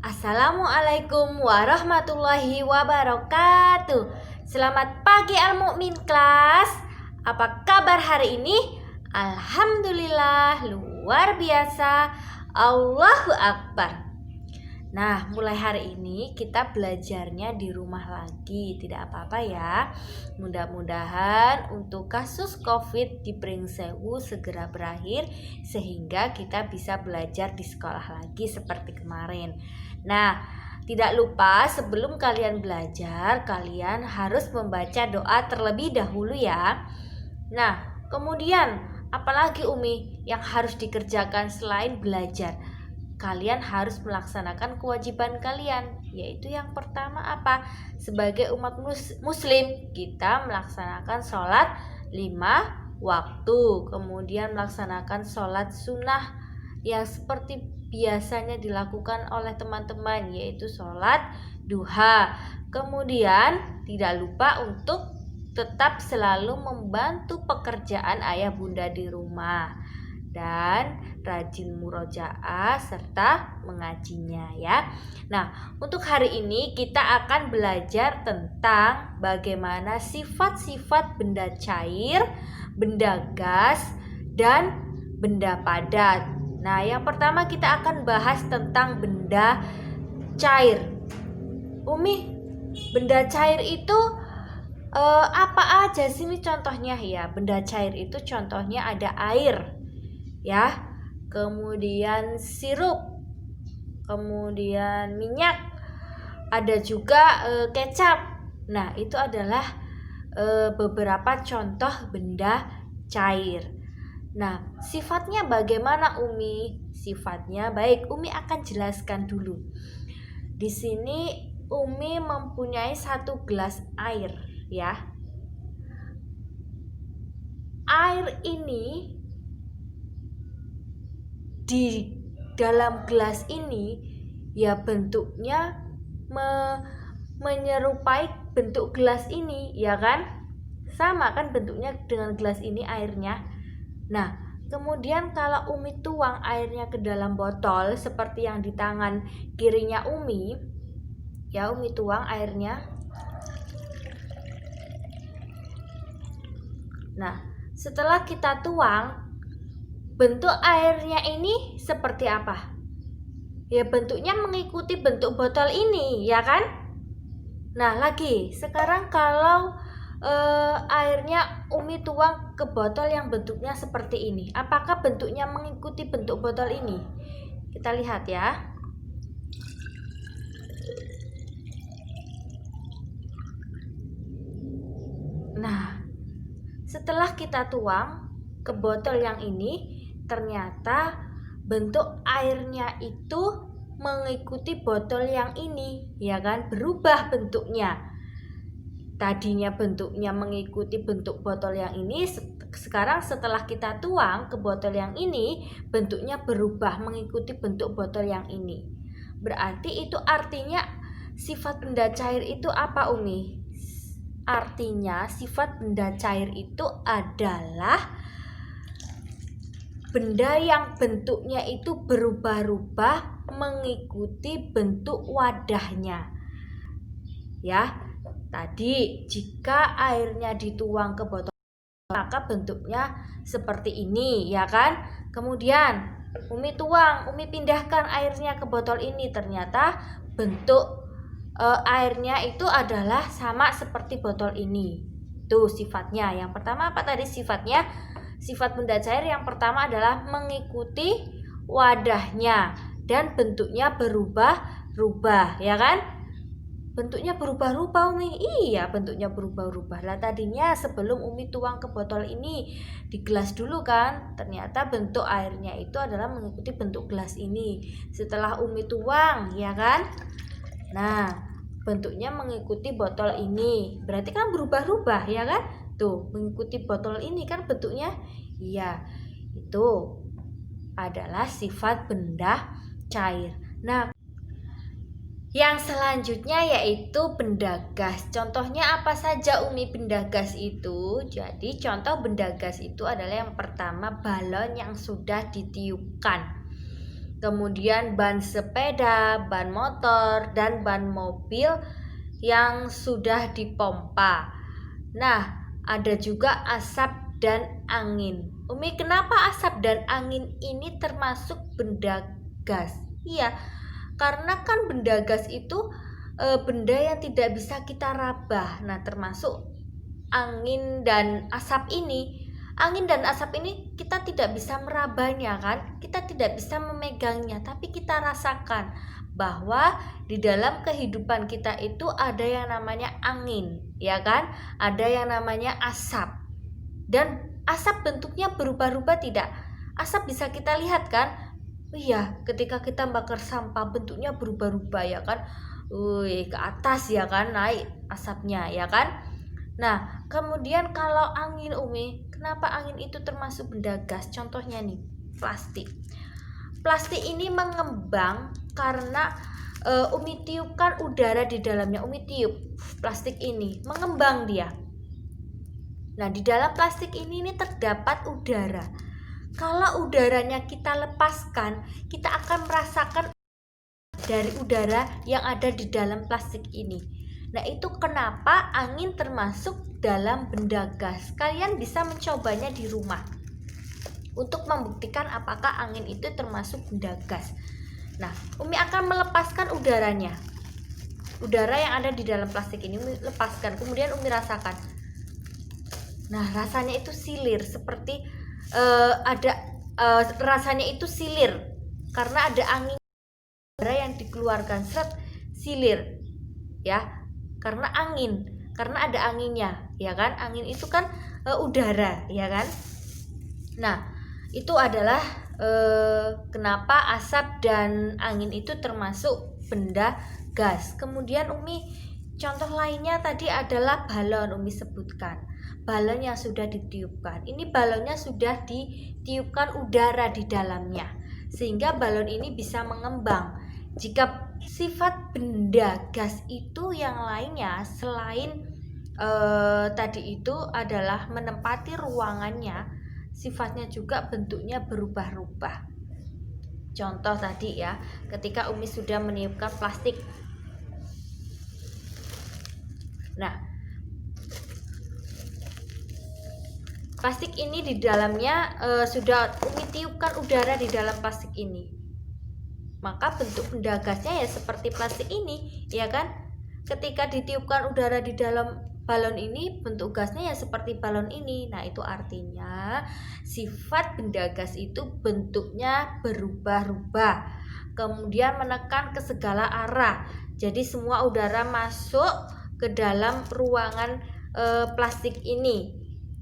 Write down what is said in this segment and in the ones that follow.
Assalamualaikum warahmatullahi wabarakatuh. Selamat pagi Al-Mukmin kelas. Apa kabar hari ini? Alhamdulillah luar biasa. Allahu Akbar. Nah, mulai hari ini kita belajarnya di rumah lagi. Tidak apa-apa ya. Mudah-mudahan untuk kasus COVID di Pringsewu segera berakhir sehingga kita bisa belajar di sekolah lagi seperti kemarin. Nah, tidak lupa sebelum kalian belajar, kalian harus membaca doa terlebih dahulu ya. Nah, kemudian apalagi Umi yang harus dikerjakan selain belajar? Kalian harus melaksanakan kewajiban kalian, yaitu yang pertama apa? Sebagai umat muslim, kita melaksanakan sholat 5 waktu, kemudian melaksanakan sholat sunnah yang seperti biasanya dilakukan oleh teman-teman, yaitu sholat duha. Kemudian tidak lupa untuk tetap selalu membantu pekerjaan ayah bunda di rumah dan rajin murojaah serta mengajinya ya. Nah, untuk hari ini kita akan belajar tentang bagaimana sifat-sifat benda cair, benda gas, dan benda padat. Nah, yang pertama kita akan bahas tentang benda cair. Umi, benda cair itu apa aja sih ini contohnya ya? Benda cair itu contohnya ada air ya, kemudian sirup, kemudian minyak, ada juga kecap. Nah, itu adalah beberapa contoh benda cair. Nah, sifatnya bagaimana Umi? Sifatnya baik, Umi akan jelaskan dulu. Di sini Umi mempunyai 1 gelas air ya. Air ini di dalam gelas ini ya bentuknya menyerupai bentuk gelas ini ya kan, sama kan bentuknya dengan gelas ini airnya. Nah, kemudian kalau Umi tuang airnya ke dalam botol seperti yang di tangan kirinya Umi ya, Umi tuang airnya. Nah, setelah kita tuang, bentuk airnya ini seperti apa? Ya bentuknya mengikuti bentuk botol ini, ya kan? Nah, lagi sekarang kalau airnya Umi tuang ke botol yang bentuknya seperti ini, apakah bentuknya mengikuti bentuk botol ini? Kita lihat ya. Nah, setelah kita tuang ke botol yang ini, ternyata bentuk airnya itu mengikuti botol yang ini ya kan, berubah bentuknya. Tadinya bentuknya mengikuti bentuk botol yang ini, sekarang setelah kita tuang ke botol yang ini, bentuknya berubah mengikuti bentuk botol yang ini. Berarti itu artinya sifat benda cair itu apa Umi? Artinya sifat benda cair itu adalah benda yang bentuknya itu berubah-ubah mengikuti bentuk wadahnya. Ya, tadi jika airnya dituang ke botol maka bentuknya seperti ini ya kan. Kemudian Umi tuang, Umi pindahkan airnya ke botol ini, ternyata bentuk airnya itu adalah sama seperti botol ini. Tuh sifatnya. Yang pertama apa tadi sifatnya? Sifat benda cair yang pertama adalah mengikuti wadahnya dan bentuknya berubah-ubah, ya kan? Bentuknya berubah-ubah Umi. Iya, bentuknya berubah-ubah. Lah tadinya sebelum Umi tuang ke botol ini di gelas dulu kan, ternyata bentuk airnya itu adalah mengikuti bentuk gelas ini. Setelah Umi tuang, ya kan? Nah, bentuknya mengikuti botol ini. Berarti kan berubah-ubah, ya kan? Tuh, mengikuti botol ini kan bentuknya. Iya, itu adalah sifat benda cair. Nah, yang selanjutnya yaitu benda gas. Contohnya apa saja Umi benda gas itu? Jadi contoh benda gas itu adalah yang pertama balon yang sudah ditiupkan. kemudian ban sepeda, ban motor, dan ban mobil yang sudah dipompa. Nah, ada juga asap dan angin. Umi, kenapa asap dan angin ini termasuk benda gas? Iya, karena kan benda gas itu benda yang tidak bisa kita raba. Nah, termasuk angin dan asap ini. Angin dan asap ini kita tidak bisa merabanya kan? Kita tidak bisa memegangnya, tapi kita rasakan bahwa di dalam kehidupan kita itu ada yang namanya angin, ya kan? Ada yang namanya asap. Dan asap bentuknya berubah-ubah tidak? Asap bisa kita lihat kan? Iya, ketika kita bakar sampah bentuknya berubah-ubah ya kan? Wih, ke atas ya kan, naik asapnya ya kan? Nah, kemudian kalau angin, Umi, kenapa angin itu termasuk benda gas? Contohnya nih, plastik. Plastik ini mengembang karena Umi tiupkan udara di dalamnya. Umi tiup plastik ini, mengembang dia. Nah, di dalam plastik ini terdapat udara. Kalau udaranya kita lepaskan, kita akan merasakan dari udara yang ada di dalam plastik ini. Nah, itu kenapa angin termasuk dalam benda gas. Kalian bisa mencobanya di rumah untuk membuktikan apakah angin itu termasuk benda gas. Nah, Umi akan melepaskan udaranya. Udara yang ada di dalam plastik ini Umi lepaskan, kemudian Umi rasakan. Nah, rasanya itu silir, seperti rasanya itu silir karena ada angin, udara yang dikeluarkan, silir ya. Karena ada anginnya, ya kan? Angin itu kan udara, ya kan? Nah, itu adalah kenapa asap dan angin itu termasuk benda gas. Kemudian Umi, contoh lainnya tadi adalah balon. Umi sebutkan balon yang sudah ditiupkan. Ini balonnya sudah ditiupkan udara di dalamnya, sehingga balon ini bisa mengembang. Jika sifat benda gas itu yang lainnya selain tadi itu adalah menempati ruangannya, sifatnya juga bentuknya berubah-ubah. Contoh tadi ya, ketika Umi sudah meniupkan plastik. Nah, plastik ini di dalamnya sudah Umi tiupkan udara di dalam plastik ini. Maka bentuk benda gasnya ya seperti plastik ini, ya kan? Ketika ditiupkan udara di dalam balon ini, bentuk gasnya ya seperti balon ini. Nah, itu artinya sifat benda gas itu bentuknya berubah-ubah, kemudian menekan ke segala arah. Jadi semua udara masuk ke dalam ruangan plastik ini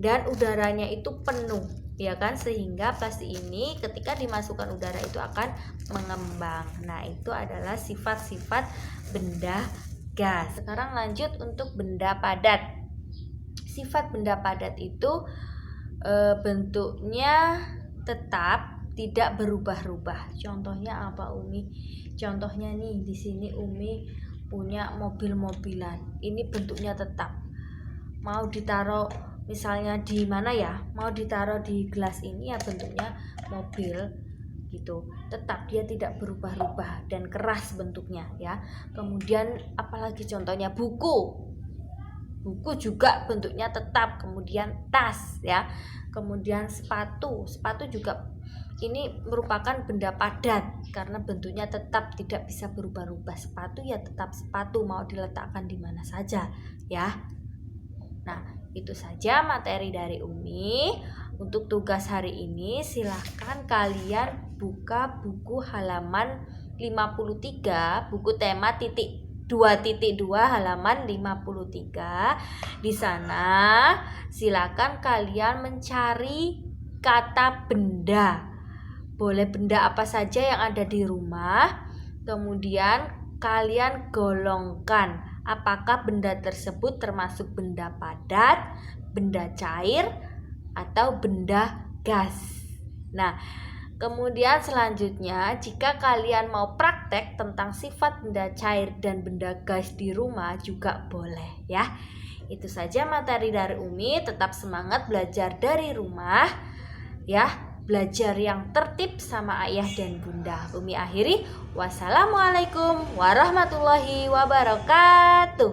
dan udaranya itu penuh, ya kan, sehingga plastik ini ketika dimasukkan udara itu akan mengembang. Nah, itu adalah sifat-sifat benda gas. Sekarang lanjut untuk benda padat. Sifat benda padat itu bentuknya tetap, tidak berubah-ubah. Contohnya apa, Umi? Contohnya nih, di sini Umi punya mobil-mobilan. Ini bentuknya tetap. Mau ditaruh misalnya di mana ya, mau ditaruh di gelas ini ya bentuknya mobil gitu, tetap dia tidak berubah-ubah dan keras bentuknya ya. Kemudian apalagi contohnya buku juga bentuknya tetap. Kemudian tas ya, kemudian sepatu juga ini merupakan benda padat karena bentuknya tetap, tidak bisa berubah-ubah. Sepatu ya tetap sepatu, mau diletakkan di mana saja ya. Nah, itu saja materi dari Umi. Untuk tugas hari ini silahkan kalian buka buku halaman 53, buku tema titik 2.2 halaman 53. Di sana silakan kalian mencari kata benda. Boleh benda apa saja yang ada di rumah. Kemudian kalian golongkan apakah benda tersebut termasuk benda padat, benda cair, atau benda gas. Nah, kemudian selanjutnya jika kalian mau praktek tentang sifat benda cair dan benda gas di rumah juga boleh ya. Itu saja materi dari Umi. Tetap semangat belajar dari rumah ya. belajar yang tertib sama ayah dan bunda. Umi akhiri, wassalamualaikum warahmatullahi wabarakatuh.